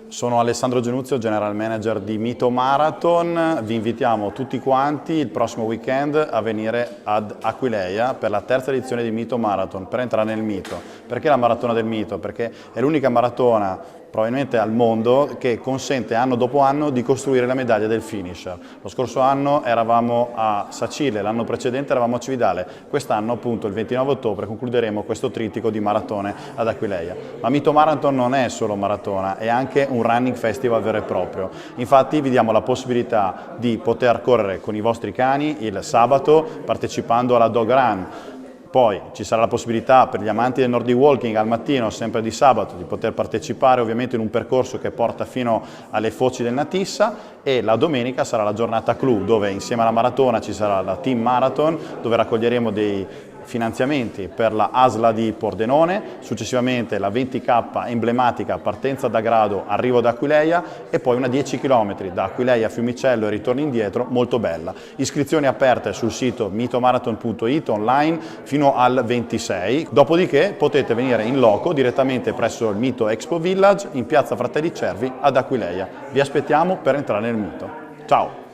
Sono Alessandro Genuzio, General Manager di Mito Marathon. Vi invitiamo tutti quanti il prossimo weekend a venire ad Aquileia per la terza edizione di Mito Marathon, per entrare nel mito. Perché la maratona del mito? Perché è l'unica maratona probabilmente al mondo che consente anno dopo anno di costruire la medaglia del finisher. Lo scorso anno eravamo a Sacile, l'anno precedente eravamo a Cividale, quest'anno appunto il 29 ottobre concluderemo questo trittico di maratone ad Aquileia. Ma Mito Marathon non è solo maratona, è anche un running festival vero e proprio. Infatti vi diamo la possibilità di poter correre con i vostri cani il sabato partecipando alla Dog Run. Poi ci sarà la possibilità per gli amanti del Nordic Walking al mattino, sempre di sabato, di poter partecipare ovviamente in un percorso che porta fino alle foci del Natissa, e la domenica sarà la giornata clou dove insieme alla maratona ci sarà la Team Marathon dove raccoglieremo dei finanziamenti per la ASLA di Pordenone, successivamente la 20K emblematica partenza da Grado, arrivo ad Aquileia e poi una 10 km da Aquileia a Fiumicello e ritorno indietro, molto bella. Iscrizioni aperte sul sito mitomarathon.it online fino al 26, dopodiché potete venire in loco direttamente presso il Mito Expo Village in piazza Fratelli Cervi ad Aquileia. Vi aspettiamo per entrare nel mito. Ciao!